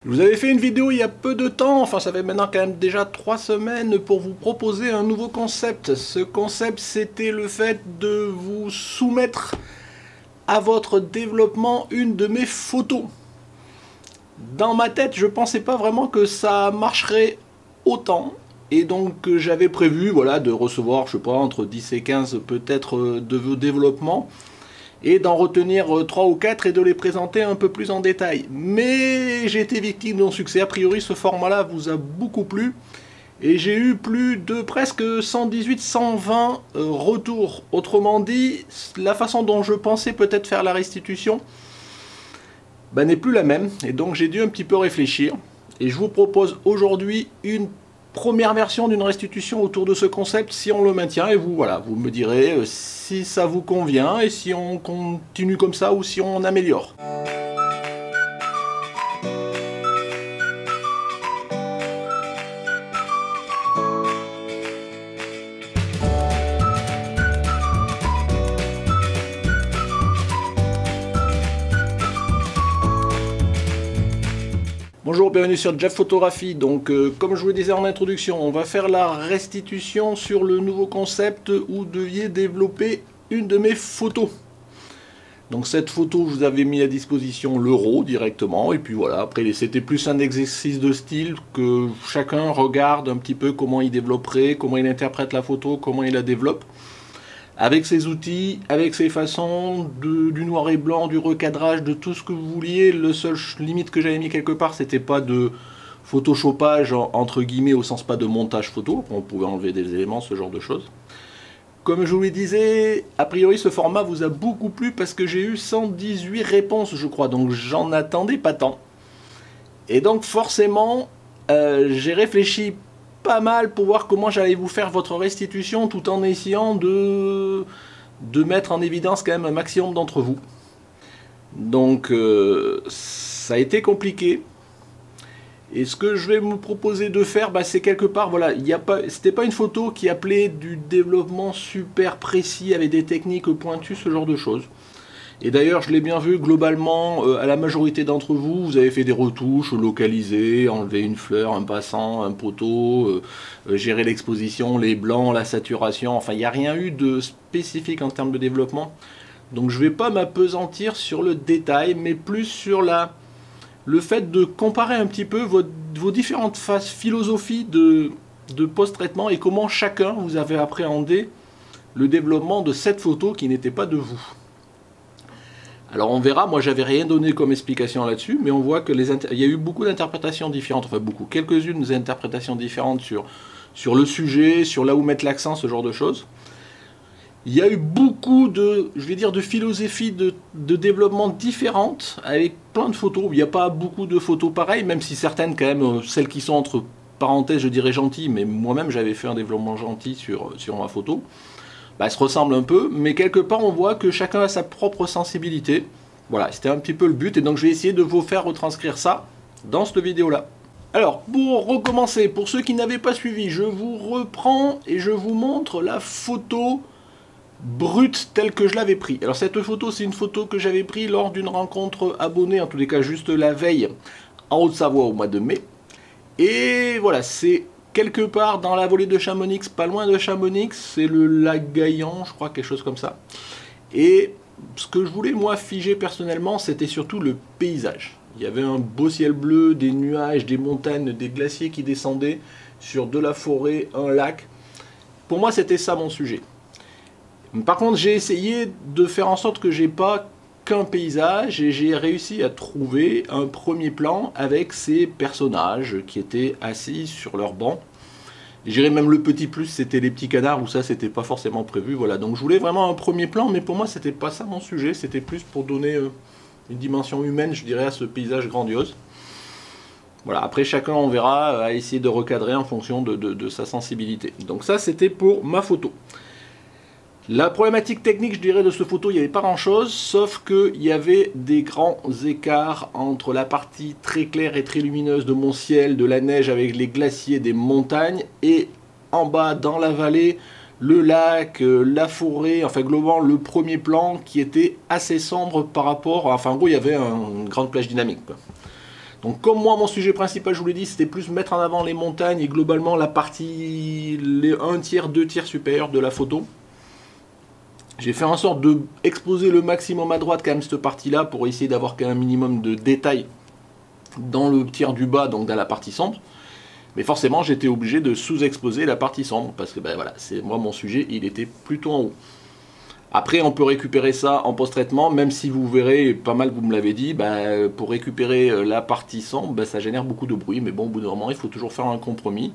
Je vous avais fait une vidéo il y a peu de temps, enfin ça fait maintenant quand même déjà 3 semaines pour vous proposer un nouveau concept. Ce concept, c'était le fait de vous soumettre à votre développement une de mes photos. Dans ma tête, je pensais pas vraiment que ça marcherait autant. Et donc j'avais prévu voilà, de recevoir, je sais pas, entre 10 et 15 peut-être de vos développements. Et d'en retenir 3 ou 4 et de les présenter un peu plus en détail. Mais j'ai été victime d'un succès. A priori, ce format-là vous a beaucoup plu. Et j'ai eu plus de presque 118-120 retours. Autrement dit, la façon dont je pensais peut-être faire la restitution n'est plus la même. Et donc j'ai dû un petit peu réfléchir. Et je vous propose aujourd'hui une première version d'une restitution autour de ce concept si on le maintient, et vous voilà, vous me direz si ça vous convient et si on continue comme ça ou si on améliore. Bonjour, bienvenue sur Jeff Photographie. Donc comme je vous le disais en introduction, on va faire la restitution sur le nouveau concept où vous deviez développer une de mes photos. Donc cette photo, je vous avais mis à disposition l'euro directement, et puis voilà, après c'était plus un exercice de style que chacun regarde un petit peu comment il développerait, comment il interprète la photo, comment il la développe. Avec ses outils, avec ses façons, du noir et blanc, du recadrage, de tout ce que vous vouliez. Le seul limite que j'avais mis quelque part, c'était pas de photoshopage entre guillemets, au sens pas de montage photo. On pouvait enlever des éléments, ce genre de choses. Comme je vous le disais, a priori ce format vous a beaucoup plu parce que j'ai eu 118 réponses, je crois. Donc j'en attendais pas tant. Et donc forcément, j'ai réfléchi pas mal pour voir comment j'allais vous faire votre restitution tout en essayant de mettre en évidence quand même un maximum d'entre vous. Donc ça a été compliqué. Et ce que je vais me proposer de faire, c'est quelque part, voilà, c'était pas une photo qui appelait du développement super précis avec des techniques pointues, ce genre de choses. Et d'ailleurs, je l'ai bien vu, globalement, à la majorité d'entre vous, vous avez fait des retouches localisées, enlever une fleur, un passant, un poteau, gérer l'exposition, les blancs, la saturation, enfin, il n'y a rien eu de spécifique en termes de développement. Donc je ne vais pas m'appesantir sur le détail, mais plus sur le fait de comparer un petit peu vos différentes phases philosophies de post-traitement et comment chacun vous avez appréhendé le développement de cette photo qui n'était pas de vous. Alors on verra, moi j'avais rien donné comme explication là-dessus, mais on voit que il y a eu beaucoup d'interprétations différentes, enfin beaucoup, quelques-unes interprétations différentes sur le sujet, sur là où mettre l'accent, ce genre de choses. Il y a eu beaucoup de, je vais dire, de philosophies de développement différentes, avec plein de photos. Il n'y a pas beaucoup de photos pareilles, même si certaines quand même, celles qui sont entre parenthèses, je dirais gentilles, mais moi-même j'avais fait un développement gentil sur ma photo. Elles se ressemblent un peu, mais quelque part on voit que chacun a sa propre sensibilité. Voilà, c'était un petit peu le but, et donc je vais essayer de vous faire retranscrire ça dans cette vidéo-là. Alors, pour recommencer, pour ceux qui n'avaient pas suivi, je vous reprends et je vous montre la photo brute telle que je l'avais prise. Alors cette photo, c'est une photo que j'avais prise lors d'une rencontre abonnée, en tous les cas juste la veille, en Haute-Savoie au mois de mai. Et voilà, c'est quelque part dans la vallée de Chamonix, pas loin de Chamonix, c'est le lac Gaillan, je crois, quelque chose comme ça. Et ce que je voulais, moi, figer personnellement, c'était surtout le paysage. Il y avait un beau ciel bleu, des nuages, des montagnes, des glaciers qui descendaient sur de la forêt, un lac. Pour moi, c'était ça mon sujet. Par contre, j'ai essayé de faire en sorte que j'ai pas qu'un paysage, et j'ai réussi à trouver un premier plan avec ces personnages qui étaient assis sur leur banc. J'irais même le petit plus, c'était les petits canards, où ça c'était pas forcément prévu. Voilà, donc je voulais vraiment un premier plan, mais pour moi c'était pas ça mon sujet, c'était plus pour donner une dimension humaine, je dirais, à ce paysage grandiose. Voilà, après chacun on verra à essayer de recadrer en fonction de sa sensibilité. Donc ça c'était pour ma photo. La problématique technique, je dirais, de cette photo, il n'y avait pas grand-chose, sauf qu'il y avait des grands écarts entre la partie très claire et très lumineuse de mon ciel, de la neige avec les glaciers des montagnes, et en bas, dans la vallée, le lac, la forêt, enfin globalement le premier plan qui était assez sombre par rapport, enfin en gros il y avait une grande plage dynamique, quoi. Donc comme moi mon sujet principal, je vous l'ai dit, c'était plus mettre en avant les montagnes et globalement la partie, les 1/3, 2/3 supérieurs de la photo. J'ai fait en sorte de exposer le maximum à droite quand même cette partie-là pour essayer d'avoir quand même un minimum de détails dans le tiers du bas, donc dans la partie sombre. Mais forcément j'étais obligé de sous-exposer la partie sombre parce que ben voilà, c'est moi mon sujet, il était plutôt en haut. Après on peut récupérer ça en post-traitement, même si vous verrez, pas mal vous me l'avez dit, ben, pour récupérer la partie sombre, ben, ça génère beaucoup de bruit, mais bon au bout d'un moment il faut toujours faire un compromis.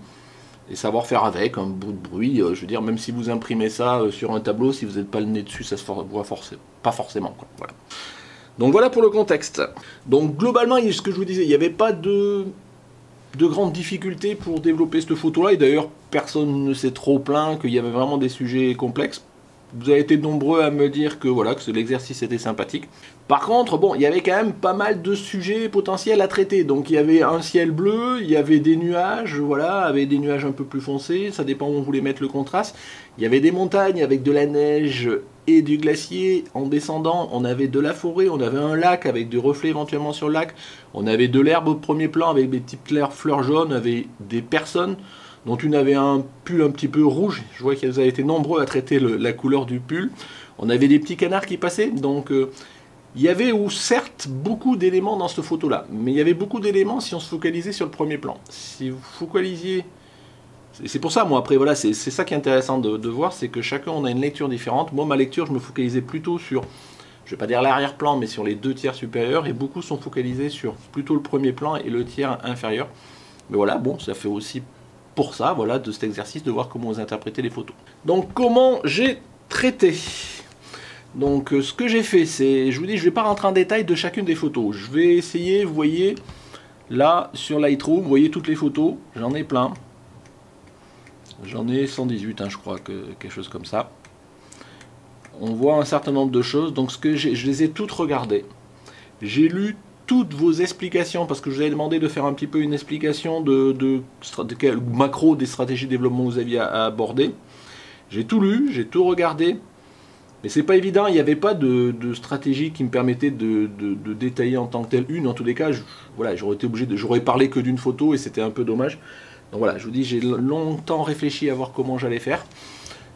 Et savoir faire avec, un bout de bruit, je veux dire, même si vous imprimez ça sur un tableau, si vous n'êtes pas le nez dessus, ça se voit pas forcément. Quoi. Voilà. Donc voilà pour le contexte. Donc globalement, ce que je vous disais, il n'y avait pas de grandes difficultés pour développer cette photo-là, et d'ailleurs, personne ne s'est trop plaint qu'il y avait vraiment des sujets complexes. Vous avez été nombreux à me dire que voilà, que l'exercice était sympathique. Par contre, bon, il y avait quand même pas mal de sujets potentiels à traiter. Donc il y avait un ciel bleu, il y avait des nuages, voilà, avec des nuages un peu plus foncés, ça dépend où on voulait mettre le contraste. Il y avait des montagnes avec de la neige et du glacier. En descendant, on avait de la forêt, on avait un lac avec des reflets éventuellement sur le lac. On avait de l'herbe au premier plan avec des petites fleurs jaunes, avec des personnes dont une avait un pull un petit peu rouge. Je vois qu'ils avaient été nombreux à traiter la couleur du pull. On avait des petits canards qui passaient, donc il y avait certes beaucoup d'éléments dans cette photo-là, mais il y avait beaucoup d'éléments si on se focalisait sur le premier plan. Si vous focalisiez... C'est pour ça, moi, après, voilà, c'est ça qui est intéressant de voir, c'est que chacun, on a une lecture différente. Moi, ma lecture, je me focalisais plutôt sur, je vais pas dire l'arrière-plan, mais sur les 2/3 supérieurs, et beaucoup sont focalisés sur plutôt le premier plan et le tiers inférieur. Mais voilà, bon, ça fait aussi... pour ça, voilà, de cet exercice, de voir comment vous interprétez les photos. Donc, comment j'ai traité? Donc, ce que j'ai fait, c'est, je vous dis, je ne vais pas rentrer en détail de chacune des photos. Je vais essayer, vous voyez, là, sur Lightroom, vous voyez toutes les photos, j'en ai plein. J'en ai 118, hein, je crois, quelque chose comme ça. On voit un certain nombre de choses, donc je les ai toutes regardées. J'ai lu toutes vos explications, parce que je vous avais demandé de faire un petit peu une explication de macro des stratégies de développement que vous aviez à aborder. J'ai tout lu, j'ai tout regardé, mais c'est pas évident, il n'y avait pas de stratégie qui me permettait de détailler en tant que telle une. En tous les cas, voilà, j'aurais été obligé j'aurais parlé que d'une photo et c'était un peu dommage. Donc voilà, je vous dis, j'ai longtemps réfléchi à voir comment j'allais faire.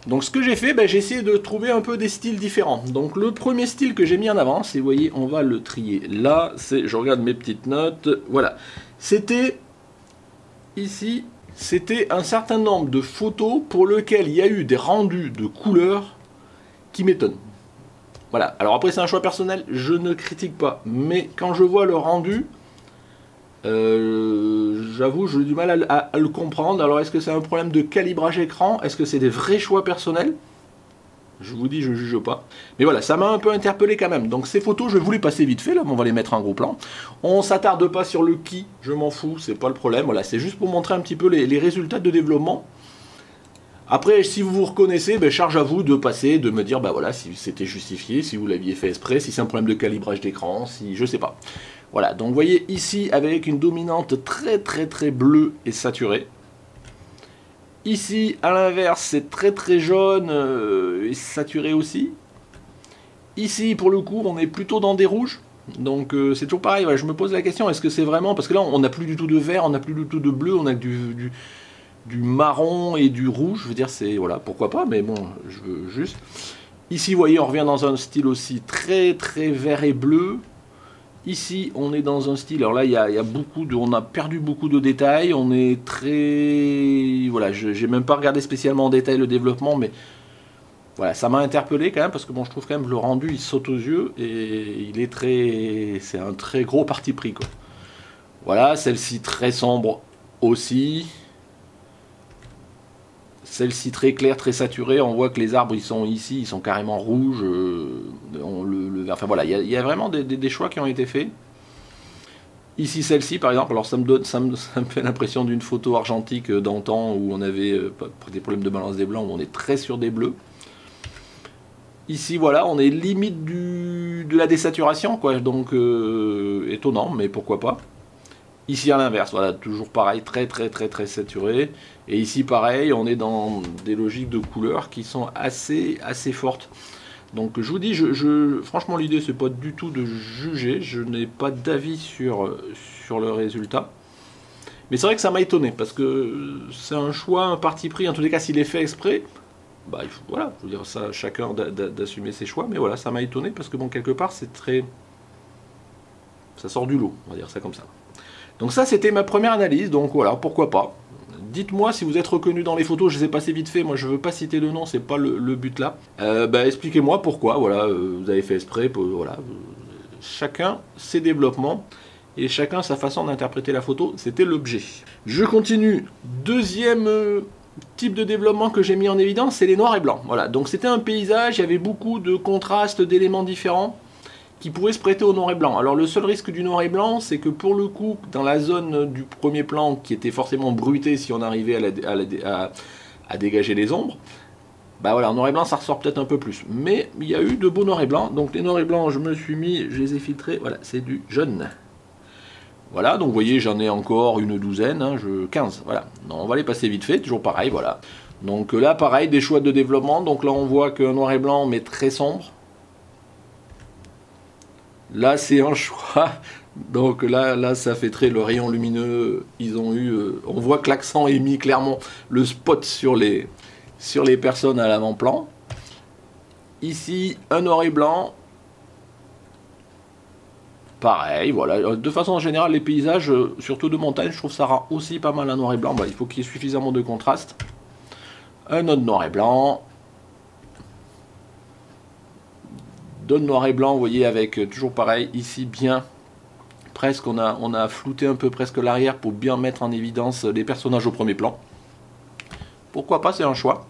Donc ce que j'ai fait, j'ai essayé de trouver un peu des styles différents. Donc le premier style que j'ai mis en avant, c'est, vous voyez, on va le trier là, je regarde mes petites notes, voilà. C'était, ici, c'était un certain nombre de photos pour lesquelles il y a eu des rendus de couleurs qui m'étonnent. Voilà, alors après c'est un choix personnel, je ne critique pas, mais quand je vois le rendu, j'avoue, j'ai du mal à le comprendre. Alors est-ce que c'est un problème de calibrage écran? Est-ce que c'est des vrais choix personnels? Je vous dis, je juge pas. Mais voilà, ça m'a un peu interpellé quand même. Donc ces photos, je voulais passer vite fait, là, mais on va les mettre en gros plan. On s'attarde pas sur le qui, je m'en fous, c'est pas le problème. Voilà, c'est juste pour montrer un petit peu les résultats de développement. Après, si vous vous reconnaissez, charge à vous de passer, de me dire, voilà, si c'était justifié, si vous l'aviez fait exprès, si c'est un problème de calibrage d'écran, si je sais pas. Voilà, donc vous voyez ici avec une dominante très très très bleue et saturée. Ici, à l'inverse, c'est très très jaune et saturé aussi. Ici, pour le coup, on est plutôt dans des rouges. Donc c'est toujours pareil, voilà, je me pose la question, est-ce que c'est vraiment... Parce que là, on n'a plus du tout de vert, on n'a plus du tout de bleu, on a du marron et du rouge. Je veux dire, c'est... Voilà, pourquoi pas, mais bon, je veux juste... Ici, vous voyez, on revient dans un style aussi très très vert et bleu. Ici, on est dans un style, alors là, il y a beaucoup on a perdu beaucoup de détails, on est très... Voilà, j'ai même pas regardé spécialement en détail le développement, mais voilà, ça m'a interpellé quand même, parce que bon, je trouve quand même que le rendu, il saute aux yeux, et il est très... C'est un très gros parti pris, quoi. Voilà, celle-ci très sombre aussi. Celle-ci très claire, très saturée, on voit que les arbres, ils sont ici, ils sont carrément rouges, enfin voilà, il y a vraiment des choix qui ont été faits. Ici, celle-ci, par exemple, alors ça me fait l'impression d'une photo argentique d'antan où on avait des problèmes de balance des blancs, où on est très sur des bleus. Ici, voilà, on est limite de la désaturation, quoi, donc étonnant, mais pourquoi pas. Ici à l'inverse, voilà, toujours pareil, très très très très saturé. Et ici pareil, on est dans des logiques de couleurs qui sont assez fortes. Donc je vous dis, franchement l'idée c'est pas du tout de juger, je n'ai pas d'avis sur le résultat. Mais c'est vrai que ça m'a étonné, parce que c'est un choix, un parti pris, en tous les cas s'il est fait exprès, bah voilà, je veux dire, ça, chacun d'assumer ses choix, mais voilà, ça m'a étonné, parce que bon, quelque part c'est très... ça sort du lot, on va dire ça comme ça. Donc ça c'était ma première analyse, donc voilà, pourquoi pas. Dites-moi si vous êtes reconnu dans les photos, je les ai passées vite fait, moi je veux pas citer de nom, c'est pas le but là. Bah, expliquez-moi pourquoi, voilà, vous avez fait exprès, voilà. Chacun ses développements, et chacun sa façon d'interpréter la photo, c'était l'objet. Je continue, deuxième type de développement que j'ai mis en évidence, c'est les noirs et blancs. Voilà, donc c'était un paysage, il y avait beaucoup de contrastes, d'éléments différents, qui pourrait se prêter au noir et blanc. Alors le seul risque du noir et blanc, c'est que pour le coup, dans la zone du premier plan, qui était forcément bruitée si on arrivait à dégager les ombres, bah voilà, en noir et blanc ça ressort peut-être un peu plus. Mais il y a eu de beaux noirs et blancs, donc les noirs et blancs, je me suis mis, je les ai filtrés, voilà, c'est du jaune. Voilà, donc vous voyez, j'en ai encore une douzaine, hein, 15, voilà. Non, on va les passer vite fait, toujours pareil, voilà. Donc là, pareil, des choix de développement, donc là on voit qu'un noir et blanc, mais très sombre. Là, c'est un choix. Donc là, ça fait très le rayon lumineux. Ils ont eu, on voit que l'accent est mis clairement le spot sur les personnes à l'avant-plan. Ici, un noir et blanc. Pareil, voilà. De façon générale, les paysages, surtout de montagne, je trouve ça rend aussi pas mal un noir et blanc. Bah, il faut qu'il y ait suffisamment de contraste. Un autre noir et blanc. De noir et blanc, vous voyez, avec toujours pareil, ici bien, presque, on a flouté un peu presque l'arrière pour bien mettre en évidence les personnages au premier plan. Pourquoi pas, c'est un choix.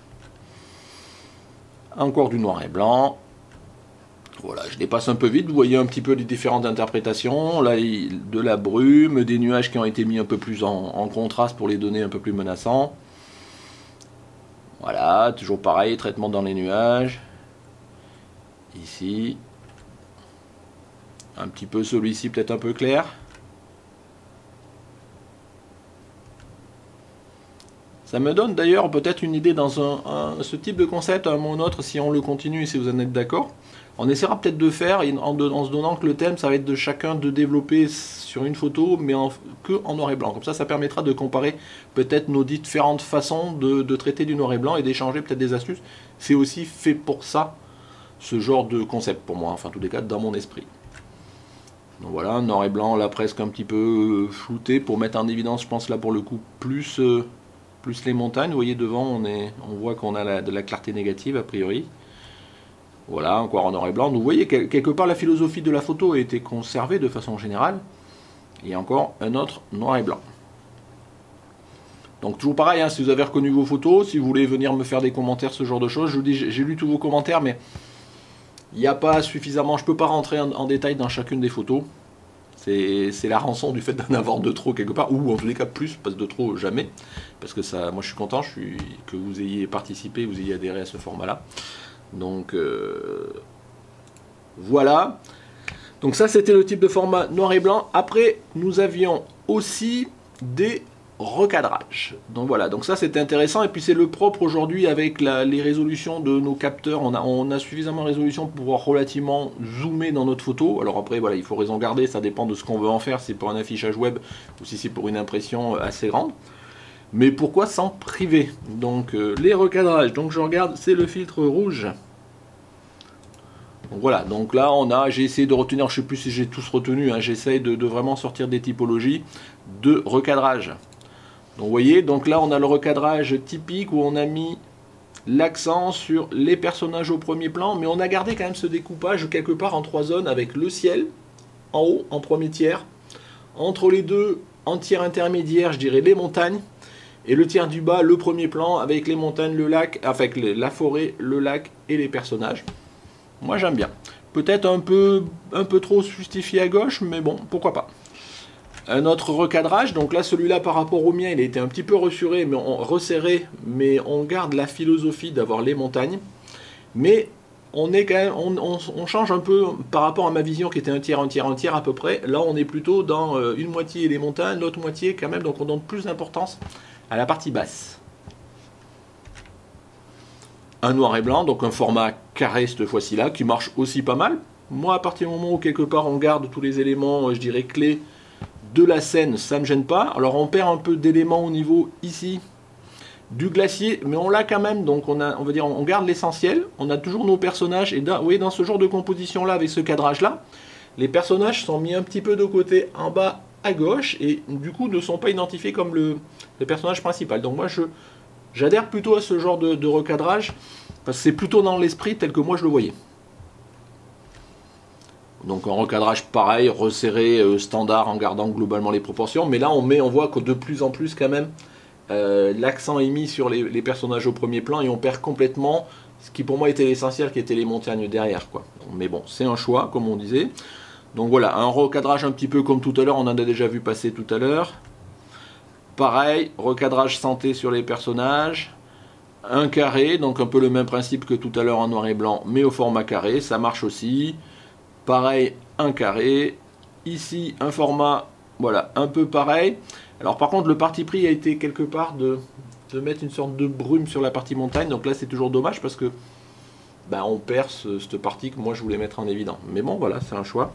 Encore du noir et blanc. Voilà, je dépasse un peu vite, vous voyez un petit peu les différentes interprétations. Là, de la brume, des nuages qui ont été mis un peu plus en contraste pour les donner un peu plus menaçants. Voilà, toujours pareil, traitement dans les nuages. Ici, un petit peu celui-ci peut-être un peu clair. Ça me donne d'ailleurs peut-être une idée dans ce type de concept, à un moment ou autre, si on le continue et si vous en êtes d'accord. On essaiera peut-être de faire, en se donnant que le thème, ça va être de chacun de développer sur une photo, mais que en noir et blanc. Comme ça permettra de comparer peut-être nos différentes façons de traiter du noir et blanc et d'échanger peut-être des astuces. C'est aussi fait pour ça, ce genre de concept pour moi, enfin en tous les cas dans mon esprit. Donc voilà, noir et blanc là presque un petit peu flouté pour mettre en évidence, je pense là pour le coup plus les montagnes. Vous voyez devant on voit qu'on a de la clarté négative a priori. Voilà, encore en noir et blanc. Donc vous voyez quelque part la philosophie de la photo a été conservée de façon générale. Et encore un autre noir et blanc. Donc toujours pareil, hein, si vous avez reconnu vos photos, si vous voulez venir me faire des commentaires, ce genre de choses, je vous dis, j'ai lu tous vos commentaires, mais il n'y a pas suffisamment, je ne peux pas rentrer en détail dans chacune des photos. C'est la rançon du fait d'en avoir de trop quelque part, ou en tous les cas plus, parce que de trop jamais. Parce que ça, moi je suis content que vous ayez participé, vous ayez adhéré à ce format-là. Donc voilà. Donc ça c'était le type de format noir et blanc. Après nous avions aussi des recadrage. Donc voilà, donc ça c'était intéressant, et puis c'est le propre aujourd'hui avec les résolutions de nos capteurs, on a suffisamment de résolution pour pouvoir relativement zoomer dans notre photo. Alors après voilà, il faut raison garder, ça dépend de ce qu'on veut en faire, si c'est pour un affichage web ou si c'est pour une impression assez grande. Mais pourquoi s'en priver? Donc les recadrages, donc je regarde, c'est le filtre rouge. Donc voilà, donc là j'ai essayé de retenir, je sais plus si j'ai tous retenu, hein, j'essaye de vraiment sortir des typologies de recadrage. Donc vous voyez, donc là on a le recadrage typique où on a mis l'accent sur les personnages au premier plan, mais on a gardé quand même ce découpage quelque part en 3 zones avec le ciel en haut, en premier tiers, entre les deux en tiers intermédiaire, je dirais les montagnes, et le tiers du bas, le premier plan avec les montagnes, le lac, avec la forêt, le lac et les personnages. Moi j'aime bien. Peut-être un peu trop justifié à gauche, mais bon, pourquoi pas. Un autre recadrage, donc là celui-là par rapport au mien il a été un petit peu resserré, mais on garde la philosophie d'avoir les montagnes, mais on est quand même, on change un peu par rapport à ma vision qui était un tiers à peu près. Là on est plutôt dans une moitié les montagnes, l'autre moitié quand même, donc on donne plus d'importance à la partie basse. un noir et blanc, donc un format carré cette fois-ci là, qui marche aussi pas mal. Moi, à partir du moment où quelque part on garde tous les éléments, je dirais clés de la scène, ça me gêne pas. Alors on perd un peu d'éléments au niveau ici du glacier, mais on l'a quand même, donc on va dire, on garde l'essentiel. On a toujours nos personnages, et vous voyez, dans ce genre de composition là, avec ce cadrage là, les personnages sont mis un petit peu de côté en bas à gauche, et du coup ne sont pas identifiés comme le personnage principal. Donc moi j'adhère plutôt à ce genre de recadrage, parce que c'est plutôt dans l'esprit tel que moi je le voyais. Donc un recadrage pareil, resserré, standard, en gardant globalement les proportions. Mais là on voit que de plus en plus quand même, l'accent est mis sur les personnages au premier plan, et on perd complètement ce qui pour moi était l'essentiel, qui était les montagnes derrière, quoi. Mais bon, c'est un choix, comme on disait. Donc voilà, un recadrage un petit peu comme tout à l'heure, on en a déjà vu passer tout à l'heure. Pareil, recadrage santé sur les personnages. Un carré, donc un peu le même principe que tout à l'heure en noir et blanc, mais au format carré, ça marche aussi. Pareil, un carré. Ici, un format, voilà, un peu pareil. Alors par contre, le parti pris a été quelque part de mettre une sorte de brume sur la partie montagne. Donc là, c'est toujours dommage parce que on perd cette partie que moi je voulais mettre en évident. Mais bon, voilà, c'est un choix.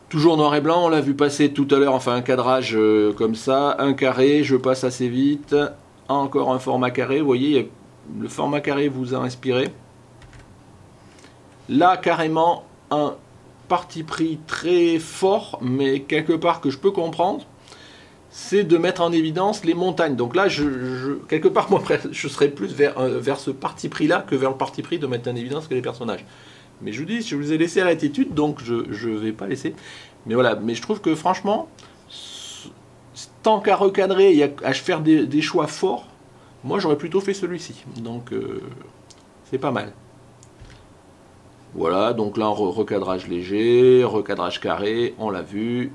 Toujours noir et blanc, on l'a vu passer tout à l'heure, enfin un cadrage comme ça, un carré, je passe assez vite. Encore un format carré, vous voyez, le format carré vous a inspiré. Là, carrément, un parti pris très fort, mais quelque part que je peux comprendre, c'est de mettre en évidence les montagnes. Donc là, quelque part, moi, je serais plus vers ce parti pris là que vers le parti pris de mettre en évidence que les personnages. Mais je vous dis, je vous ai laissé à l'attitude, donc je ne vais pas laisser. Mais voilà, mais je trouve que franchement, tant qu'à recadrer et à faire des choix forts, moi j'aurais plutôt fait celui-ci. Donc c'est pas mal. Voilà, donc là, recadrage léger, recadrage carré, on l'a vu.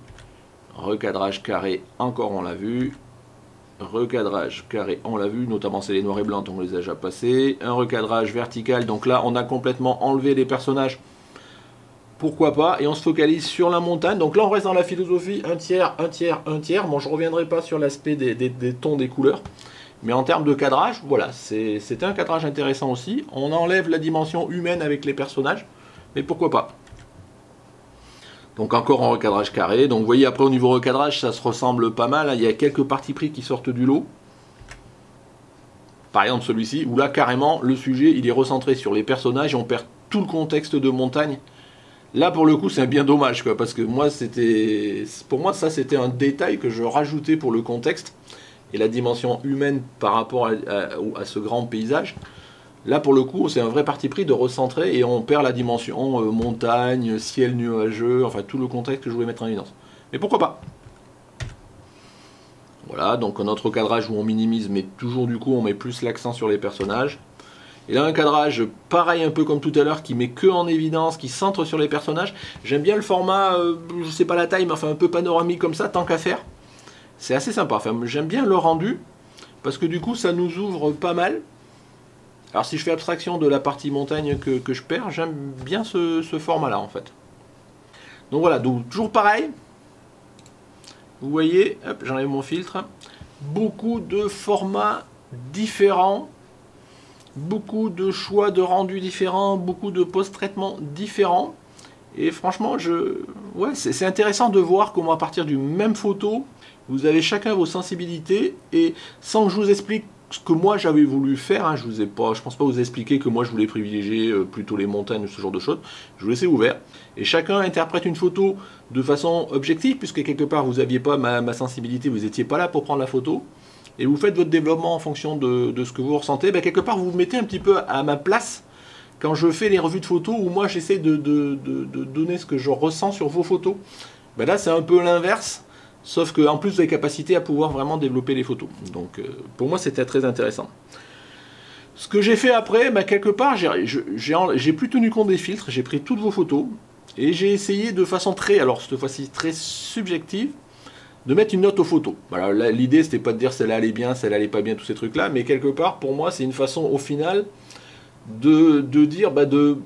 Recadrage carré, encore on l'a vu. Recadrage carré, on l'a vu, notamment c'est les noirs et blancs, donc on les a déjà passés. Un recadrage vertical, donc là on a complètement enlevé les personnages, pourquoi pas, et on se focalise sur la montagne. Donc là on reste dans la philosophie un tiers, un tiers, un tiers. Bon, je reviendrai pas sur l'aspect des tons, des couleurs, mais en termes de cadrage, voilà, c'était un cadrage intéressant aussi. On enlève la dimension humaine avec les personnages, mais pourquoi pas. Donc encore en recadrage carré. Donc vous voyez, après au niveau recadrage, ça se ressemble pas mal. Il y a quelques partis pris qui sortent du lot. Par exemple celui-ci, où là carrément le sujet il est recentré sur les personnages et on perd tout le contexte de montagne. Là pour le coup c'est bien dommage, quoi, parce que moi pour moi ça c'était un détail que je rajoutais pour le contexte et la dimension humaine par rapport à ce grand paysage. Là, pour le coup, c'est un vrai parti pris de recentrer et on perd la dimension montagne, ciel nuageux, enfin tout le contexte que je voulais mettre en évidence. Mais pourquoi pas? Voilà, donc un autre cadrage où on minimise, mais toujours du coup on met plus l'accent sur les personnages. Et là, un cadrage pareil, un peu comme tout à l'heure, qui met que en évidence, qui centre sur les personnages. J'aime bien le format, je sais pas la taille, mais enfin un peu panoramique comme ça, tant qu'à faire. C'est assez sympa, enfin, j'aime bien le rendu, parce que du coup ça nous ouvre pas mal. Alors si je fais abstraction de la partie montagne que je perds, j'aime bien ce format là en fait. Donc voilà, donc toujours pareil. Vous voyez, hop, j'enlève mon filtre. Beaucoup de formats différents, beaucoup de choix de rendu différents, beaucoup de post-traitement différents. Et franchement, ouais, c'est intéressant de voir comment à partir d'une même photo, vous avez chacun vos sensibilités, et sans que je vous explique ce que moi j'avais voulu faire, hein, je pense pas vous expliquer que moi je voulais privilégier plutôt les montagnes ou ce genre de choses, je vous laissais ouvert, et chacun interprète une photo de façon objective, puisque quelque part vous n'aviez pas ma sensibilité, vous n'étiez pas là pour prendre la photo, et vous faites votre développement en fonction de ce que vous ressentez. Ben, quelque part vous vous mettez un petit peu à ma place quand je fais les revues de photos, où moi j'essaie de donner ce que je ressens sur vos photos. Ben là c'est un peu l'inverse. Sauf qu'en plus, vous avez capacité à pouvoir vraiment développer les photos. Donc, pour moi, c'était très intéressant. Ce que j'ai fait après, bah, quelque part, j'ai plus tenu compte des filtres. J'ai pris toutes vos photos. Et j'ai essayé de façon alors cette fois-ci très subjective, de mettre une note aux photos. Voilà, l'idée, c'était pas de dire celle-là allait bien, celle-là allait pas bien, tous ces trucs-là. Mais quelque part, pour moi, c'est une façon, au final, de dire, bah, de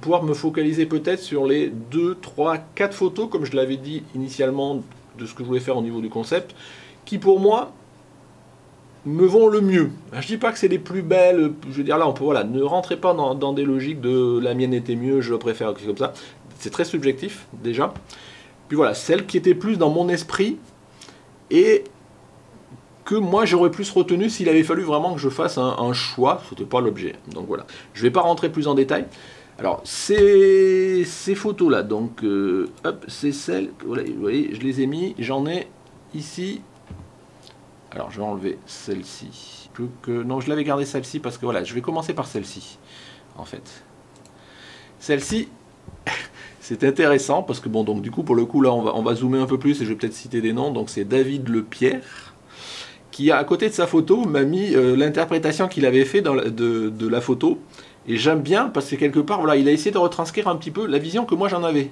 pouvoir me focaliser peut-être sur les 2, 3, 4 photos, comme je l'avais dit initialement, de ce que je voulais faire au niveau du concept, qui pour moi me vont le mieux. Je dis pas que c'est les plus belles, je veux dire là on peut, voilà, ne rentrez pas dans des logiques de la mienne était mieux, je préfère, comme ça. C'est très subjectif déjà. Puis voilà, celle qui était plus dans mon esprit et que moi j'aurais plus retenu s'il avait fallu vraiment que je fasse un choix, c'était pas l'objet. Donc voilà, je vais pas rentrer plus en détail. Alors ces photos là, donc hop, c'est celles, voilà, vous voyez, je les ai mis, j'en ai ici. Alors je vais enlever celle-ci. Non, je l'avais gardé celle-ci parce que voilà, je vais commencer par celle-ci en fait. Celle-ci, c'est intéressant parce que bon, donc du coup pour le coup là on va zoomer un peu plus et je vais peut-être citer des noms. Donc c'est David Lepierre qui à côté de sa photo m'a mis l'interprétation qu'il avait fait de la photo. Et j'aime bien parce que quelque part voilà, il a essayé de retranscrire un petit peu la vision que moi j'en avais.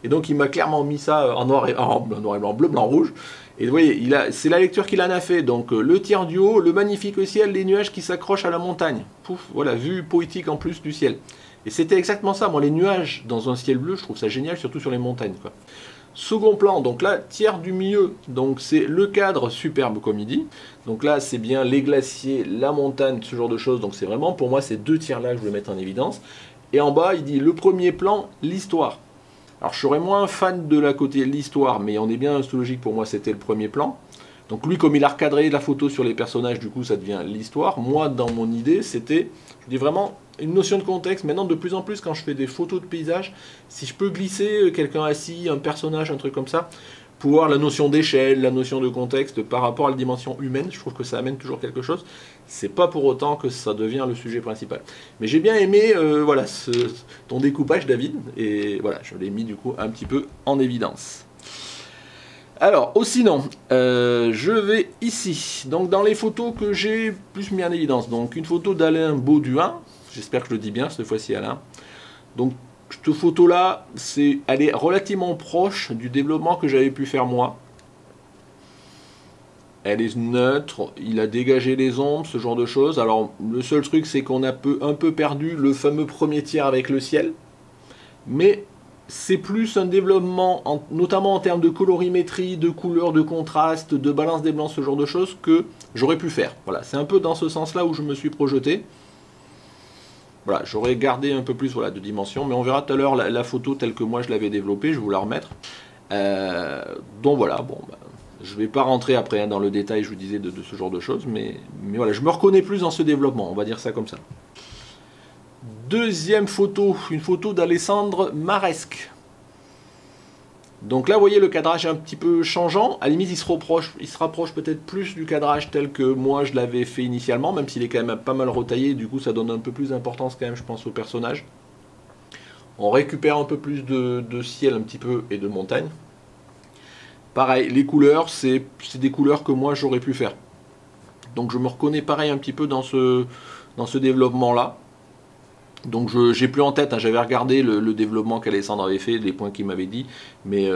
Et donc il m'a clairement mis ça en noir et blanc, bleu, blanc, rouge. Et vous voyez, c'est la lecture qu'il en a fait. Donc le tiers du haut, le magnifique ciel, les nuages qui s'accrochent à la montagne. Pouf, voilà, vue poétique en plus du ciel. Et c'était exactement ça. Moi, les nuages dans un ciel bleu, je trouve ça génial, surtout sur les montagnes, quoi. Second plan, donc là, tiers du milieu, donc c'est le cadre superbe comme il dit. Donc là, c'est bien les glaciers, la montagne, ce genre de choses. Donc c'est vraiment, pour moi, ces deux tiers-là que je voulais mettre en évidence. Et en bas, il dit le premier plan, l'histoire. Alors je serais moins fan de la côté l'histoire, mais on est bien logique, pour moi c'était le premier plan. Donc lui, comme il a recadré la photo sur les personnages, du coup ça devient l'histoire. Moi, dans mon idée, c'était, je dis vraiment, une notion de contexte. Maintenant, de plus en plus, quand je fais des photos de paysages, si je peux glisser quelqu'un assis, un personnage, un truc comme ça, pour voir la notion d'échelle, la notion de contexte par rapport à la dimension humaine, je trouve que ça amène toujours quelque chose. C'est pas pour autant que ça devient le sujet principal. Mais j'ai bien aimé voilà, ton découpage, David, et voilà, je l'ai mis du coup un petit peu en évidence. Alors, sinon, je vais ici, donc dans les photos que j'ai plus mis en évidence. Donc une photo d'Alain Bauduin, j'espère que je le dis bien cette fois-ci Alain. Donc cette photo-là, elle est relativement proche du développement que j'avais pu faire moi. Elle est neutre, il a dégagé les ombres, ce genre de choses. Alors le seul truc, c'est qu'on a un peu perdu le fameux premier tiers avec le ciel. Mais c'est plus un développement, notamment en termes de colorimétrie, de couleurs, de contraste, de balance des blancs, ce genre de choses, que j'aurais pu faire. Voilà, c'est un peu dans ce sens-là où je me suis projeté. Voilà, j'aurais gardé un peu plus voilà, de dimension, mais on verra tout à l'heure la photo telle que moi je l'avais développée, je vais vous la remettre. Donc voilà, bon, bah, je ne vais pas rentrer après dans le détail, je vous disais, de ce genre de choses, mais voilà, je me reconnais plus dans ce développement, on va dire ça comme ça. Deuxième photo, une photo d'Alessandre Maresque. Donc là, vous voyez, le cadrage est un petit peu changeant. À la limite, il se rapproche peut-être plus du cadrage tel que moi je l'avais fait initialement, même s'il est quand même pas mal retaillé. Du coup, ça donne un peu plus d'importance quand même, je pense, au personnage. On récupère un peu plus de ciel un petit peu et de montagne. Pareil, les couleurs, c'est des couleurs que moi j'aurais pu faire. Donc je me reconnais pareil un petit peu dans ce développement-là. Donc j'ai plus en tête, hein, j'avais regardé le développement qu'Alessandre avait fait, les points qu'il m'avait dit, mais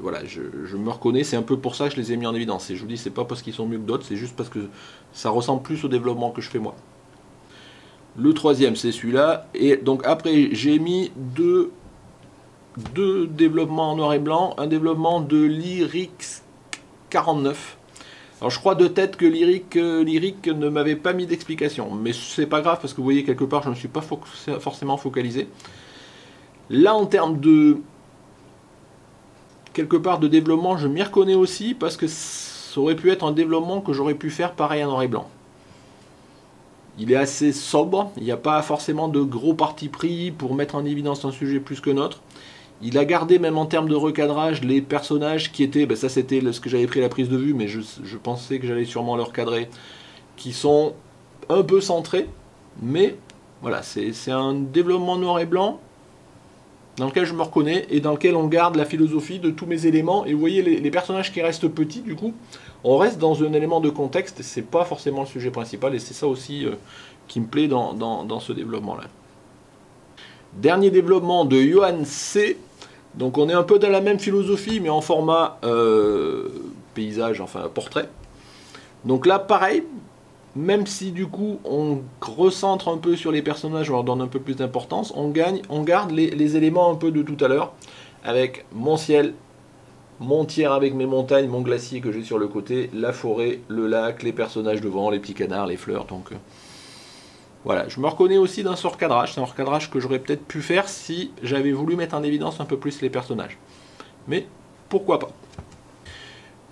voilà, je me reconnais, c'est un peu pour ça que je les ai mis en évidence. Et je vous dis, c'est pas parce qu'ils sont mieux que d'autres, c'est juste parce que ça ressemble plus au développement que je fais moi. Le troisième, c'est celui-là, et donc après j'ai mis deux développements en noir et blanc, un développement de Lyrics 49. Alors je crois de tête que Lyric ne m'avait pas mis d'explication, mais c'est pas grave parce que vous voyez quelque part je ne me suis pas forcément focalisé. Là en termes de quelque part de développement, je m'y reconnais aussi parce que ça aurait pu être un développement que j'aurais pu faire pareil en noir et blanc. Il est assez sobre, il n'y a pas forcément de gros parti pris pour mettre en évidence un sujet plus que notre. Il a gardé, même en termes de recadrage, les personnages qui étaient, ben ça c'était ce que j'avais pris à la prise de vue, mais je pensais que j'allais sûrement le recadrer, qui sont un peu centrés, mais voilà, c'est un développement noir et blanc dans lequel je me reconnais et dans lequel on garde la philosophie de tous mes éléments. Et vous voyez les personnages qui restent petits, du coup, on reste dans un élément de contexte, c'est pas forcément le sujet principal, et c'est ça aussi qui me plaît dans ce développement-là. Dernier développement de Johan C. Donc on est un peu dans la même philosophie, mais en format paysage, enfin portrait. Donc là, pareil, même si du coup on recentre un peu sur les personnages, on leur donne un peu plus d'importance, on garde les éléments un peu de tout à l'heure, avec mon ciel, mon tiers avec mes montagnes, mon glacier que j'ai sur le côté, la forêt, le lac, les personnages devant, les petits canards, les fleurs. Donc voilà, je me reconnais aussi dans ce recadrage. C'est un recadrage que j'aurais peut-être pu faire si j'avais voulu mettre en évidence un peu plus les personnages. Mais pourquoi pas.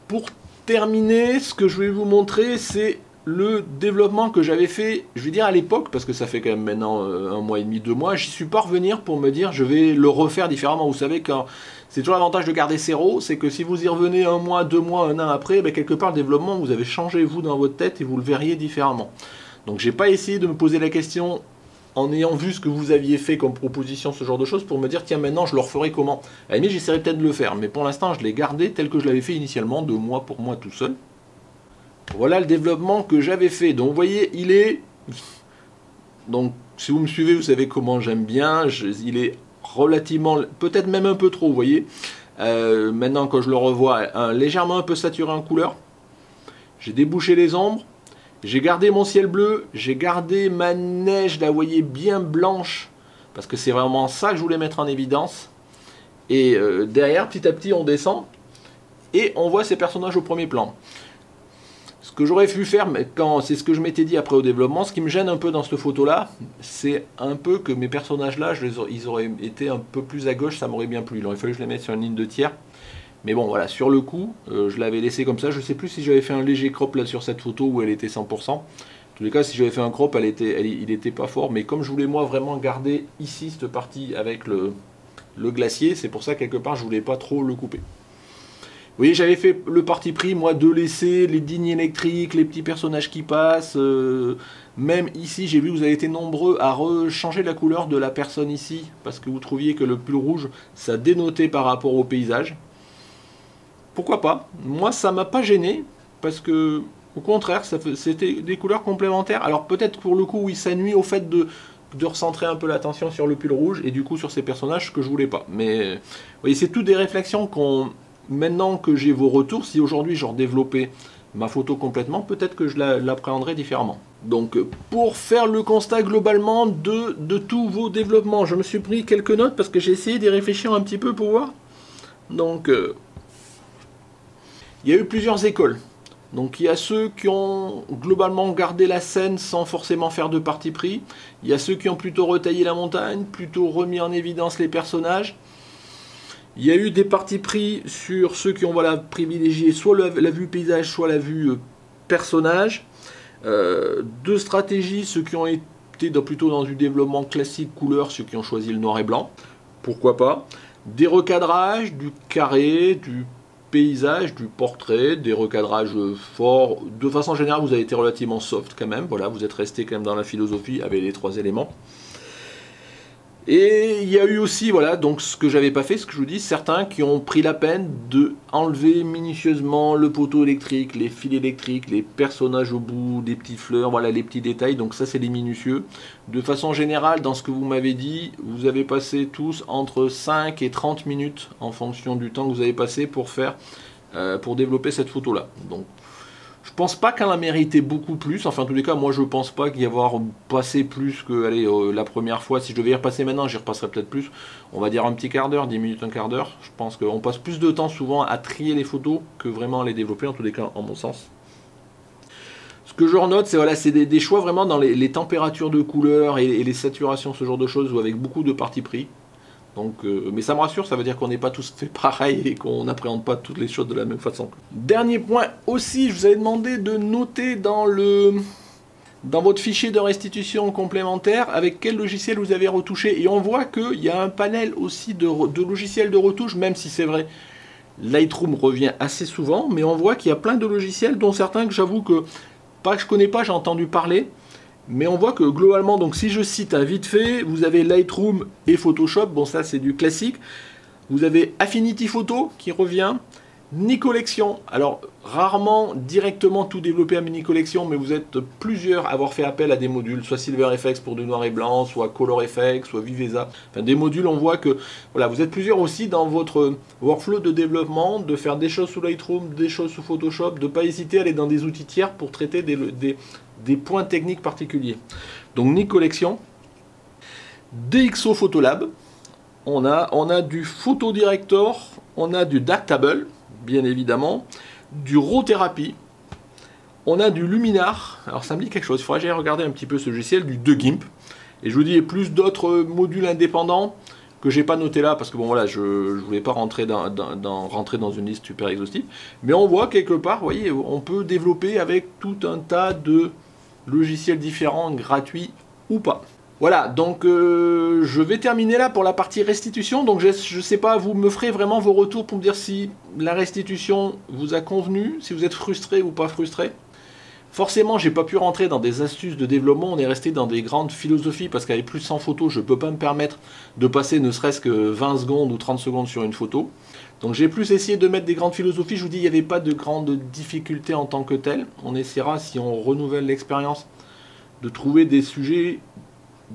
Pour terminer, ce que je vais vous montrer, c'est le développement que j'avais fait, je vais dire à l'époque, parce que ça fait quand même maintenant 1 mois et demi, 2 mois, j'y suis pas revenu pour me dire je vais le refaire différemment. Vous savez, quand c'est toujours l'avantage de garder zéro, c'est que si vous y revenez 1 mois, 2 mois, 1 an après, ben quelque part le développement, vous avez changé vous dans votre tête et vous le verriez différemment. Donc j'ai pas essayé de me poser la question en ayant vu ce que vous aviez fait comme proposition, ce genre de choses, pour me dire tiens maintenant je le referai comment. À la limite j'essaierai peut-être de le faire, mais pour l'instant je l'ai gardé tel que je l'avais fait initialement, de moi pour moi tout seul. Voilà le développement que j'avais fait. Donc vous voyez, il est... Donc si vous me suivez, vous savez comment j'aime bien. Il est relativement... Peut-être même un peu trop, vous voyez. Maintenant, quand je le revois, légèrement un peu saturé en couleur. J'ai débouché les ombres. J'ai gardé mon ciel bleu. J'ai gardé ma neige, là, vous voyez, bien blanche. Parce que c'est vraiment ça que je voulais mettre en évidence. Et derrière, petit à petit, on descend. Et on voit ces personnages au premier plan. Ce que j'aurais pu faire, mais c'est ce que je m'étais dit après au développement, ce qui me gêne un peu dans cette photo-là, c'est un peu que mes personnages-là, ils auraient été un peu plus à gauche, ça m'aurait bien plu. Il aurait fallu que je les mette sur une ligne de tiers. Mais bon, voilà, sur le coup, je l'avais laissé comme ça. Je ne sais plus si j'avais fait un léger crop là sur cette photo où elle était 100%. En tous les cas, si j'avais fait un crop, il n'était pas fort. Mais comme je voulais moi vraiment garder ici cette partie avec le glacier, c'est pour ça quelque part je voulais pas trop le couper. Vous voyez, j'avais fait le parti pris, moi, de laisser les dignes électriques, les petits personnages qui passent. Même ici, j'ai vu que vous avez été nombreux à changer la couleur de la personne ici, parce que vous trouviez que le pull rouge, ça dénotait par rapport au paysage. Pourquoi pas? Moi, ça m'a pas gêné, parce que, au contraire, c'était des couleurs complémentaires. Alors peut-être pour le coup, oui, ça nuit au fait de recentrer un peu l'attention sur le pull rouge, et du coup sur ces personnages que je voulais pas. Mais, vous voyez, c'est toutes des réflexions qu'on... Maintenant que j'ai vos retours, si aujourd'hui je redéveloppais ma photo complètement, peut-être que je l'appréhenderai différemment. Donc pour faire le constat globalement de tous vos développements, je me suis pris quelques notes parce que j'ai essayé d'y réfléchir un petit peu pour voir. Donc il y a eu plusieurs écoles. Donc il y a ceux qui ont globalement gardé la scène sans forcément faire de parti pris. Il y a ceux qui ont plutôt retaillé la montagne, plutôt remis en évidence les personnages. Il y a eu des partis pris sur ceux qui ont privilégié soit la vue paysage, soit la vue personnage. Deux stratégies, ceux qui ont été plutôt dans du développement classique couleur, ceux qui ont choisi le noir et blanc. Pourquoi pas. Des recadrages, du carré, du paysage, du portrait, des recadrages forts. De façon générale, vous avez été relativement soft quand même. Voilà, vous êtes resté quand même dans la philosophie avec les 3 éléments. Et il y a eu aussi, voilà, donc ce que j'avais pas fait, ce que je vous dis, certains qui ont pris la peine de enlever minutieusement le poteau électrique, les fils électriques, les personnages au bout, des petites fleurs, voilà, les petits détails, donc ça c'est les minutieux. De façon générale, dans ce que vous m'avez dit, vous avez passé tous entre 5 et 30 minutes en fonction du temps que vous avez passé pour développer cette photo-là. Donc, je pense pas qu'elle a mérité beaucoup plus, enfin en tous les cas moi je pense pas qu'il y avoir passé plus que allez, la première fois. Si je devais y repasser maintenant, j'y repasserais peut-être plus, on va dire un petit quart d'heure, 10 minutes, un quart d'heure. Je pense qu'on passe plus de temps souvent à trier les photos que vraiment à les développer, en tous les cas en mon sens. Ce que je renote, c'est voilà, des choix vraiment dans les températures de couleur et les saturations, ce genre de choses, ou avec beaucoup de parti pris. Donc, mais ça me rassure, ça veut dire qu'on n'est pas tous fait pareil et qu'on n'appréhende pas toutes les choses de la même façon. Dernier point aussi, je vous avais demandé de noter dans votre fichier de restitution complémentaire avec quel logiciel vous avez retouché. Et on voit qu'il y a un panel aussi de logiciels de retouche, même si c'est vrai, Lightroom revient assez souvent, mais on voit qu'il y a plein de logiciels, dont certains que j'avoue que je connais pas, j'ai entendu parler. Mais on voit que globalement, donc si je cite un vite fait, vous avez Lightroom et Photoshop, bon ça c'est du classique. Vous avez Affinity Photo qui revient, Nicollection, alors rarement directement tout développé à Nicollection, mais vous êtes plusieurs à avoir fait appel à des modules, soit SilverFX pour du noir et blanc, soit ColorFX, soit Viveza. Enfin des modules, on voit que voilà, vous êtes plusieurs aussi dans votre workflow de développement, de faire des choses sous Lightroom, des choses sous Photoshop, de ne pas hésiter à aller dans des outils tiers pour traiter des points techniques particuliers. Donc Nicollection, DxO Photolab, on a du Photodirector, on a du Darktable, bien évidemment, du RAW Therapy, on a du Luminar, alors ça me dit quelque chose, il faudrait que j'aille regarder un petit peu ce logiciel, du 2GIMP, et je vous dis, il y a plus d'autres modules indépendants que j'ai pas noté là, parce que bon voilà, je voulais pas rentrer dans une liste super exhaustive, mais on voit quelque part, vous voyez, on peut développer avec tout un tas de logiciels différents, gratuits ou pas. Voilà, donc je vais terminer là pour la partie restitution. Donc je sais pas, vous me ferez vraiment vos retours pour me dire si la restitution vous a convenu, si vous êtes frustré ou pas frustré. Forcément, j'ai pas pu rentrer dans des astuces de développement, on est resté dans des grandes philosophies parce qu'avec plus de 100 photos, je peux pas me permettre de passer ne serait-ce que 20 secondes ou 30 secondes sur une photo. Donc j'ai plus essayé de mettre des grandes philosophies, je vous dis, il n'y avait pas de grandes difficultés en tant que telles. On essaiera, si on renouvelle l'expérience, de trouver des sujets,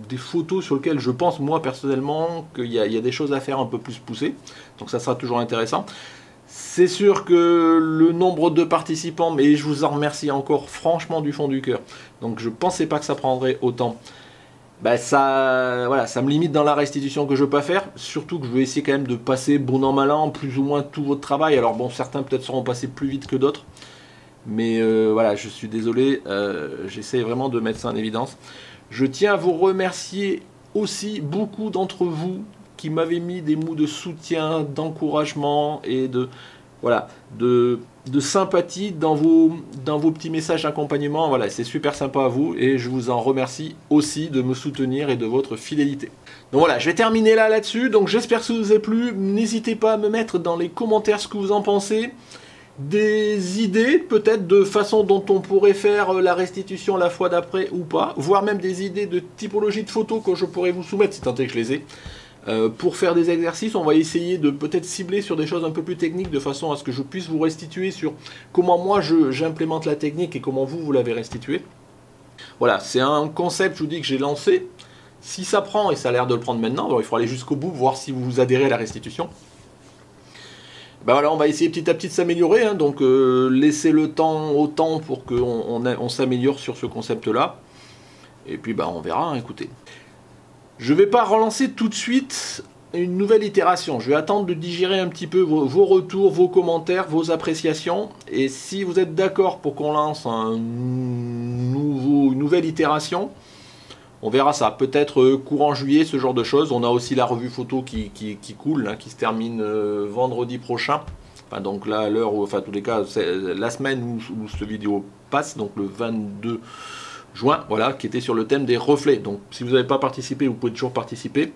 des photos sur lesquelles je pense, moi personnellement, qu'il y a des choses à faire un peu plus poussées. Donc ça sera toujours intéressant. C'est sûr que le nombre de participants, mais je vous en remercie encore franchement du fond du cœur. Donc je ne pensais pas que ça prendrait autant. Ben ça, voilà, ça me limite dans la restitution que je ne peux pas faire. Surtout que je vais essayer quand même de passer bon an mal an plus ou moins tout votre travail. Alors bon, certains peut-être seront passés plus vite que d'autres. Mais voilà, je suis désolé. J'essaie vraiment de mettre ça en évidence. Je tiens à vous remercier aussi beaucoup d'entre vous qui m'avez mis des mots de soutien, d'encouragement et de sympathie dans vos petits messages d'accompagnement. Voilà, c'est super sympa à vous et je vous en remercie aussi de me soutenir et de votre fidélité. Donc voilà, je vais terminer là-dessus. Donc j'espère que ça vous a plu. N'hésitez pas à me mettre dans les commentaires ce que vous en pensez. Des idées peut-être de façon dont on pourrait faire la restitution la fois d'après ou pas, voire même des idées de typologie de photos que je pourrais vous soumettre si tant est que je les ai. Pour faire des exercices, on va essayer de peut-être cibler sur des choses un peu plus techniques de façon à ce que je puisse vous restituer sur comment moi j'implémente la technique et comment vous l'avez restitué. Voilà, c'est un concept, je vous dis, que j'ai lancé. Si ça prend, et ça a l'air de le prendre maintenant, alors il faut aller jusqu'au bout, voir si vous adhérez à la restitution. Ben voilà, on va essayer petit à petit de s'améliorer, hein, donc laissez le temps au temps pour qu'on s'améliore sur ce concept-là. Et puis ben, on verra, hein, écoutez. Je ne vais pas relancer tout de suite une nouvelle itération. Je vais attendre de digérer un petit peu vos retours, vos commentaires, vos appréciations. Et si vous êtes d'accord pour qu'on lance une nouvelle itération, on verra ça. Peut-être courant juillet, ce genre de choses. On a aussi la revue photo qui coule, hein, qui se termine vendredi prochain. Enfin, donc là, à l'heure où, enfin, en tous les cas, c'est la semaine où cette vidéo passe, donc le 22 juin, voilà, qui était sur le thème des reflets. Donc si vous n'avez pas participé, vous pouvez toujours participer.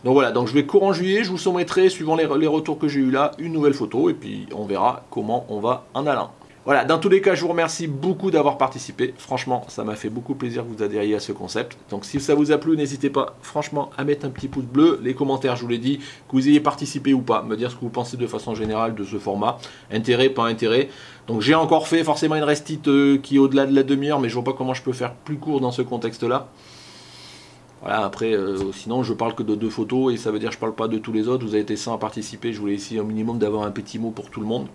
Donc voilà, donc je vais courant juillet, je vous soumettrai, suivant les retours que j'ai eu là, une nouvelle photo, et puis on verra comment on va en allant. Voilà, dans tous les cas, je vous remercie beaucoup d'avoir participé. Franchement, ça m'a fait beaucoup plaisir que vous adhériez à ce concept. Donc si ça vous a plu, n'hésitez pas franchement à mettre un petit pouce bleu. Les commentaires, je vous l'ai dit, que vous ayez participé ou pas, me dire ce que vous pensez de façon générale de ce format. Intérêt, pas intérêt. Donc j'ai encore fait forcément une restite qui est au-delà de la demi-heure, mais je vois pas comment je peux faire plus court dans ce contexte-là. Voilà, après, sinon je parle que de 2 photos et ça veut dire que je parle pas de tous les autres. Vous avez été 100 à participer, je voulais essayer au minimum d'avoir un petit mot pour tout le monde.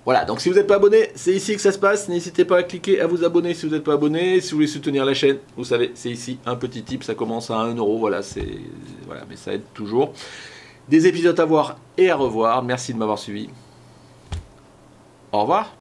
Voilà, donc si vous n'êtes pas abonné, c'est ici que ça se passe. N'hésitez pas à cliquer à vous abonner si vous n'êtes pas abonné. Si vous voulez soutenir la chaîne, vous savez, c'est ici un petit tip, ça commence à 1 €. Voilà, mais ça aide toujours. Des épisodes à voir et à revoir. Merci de m'avoir suivi. Au revoir.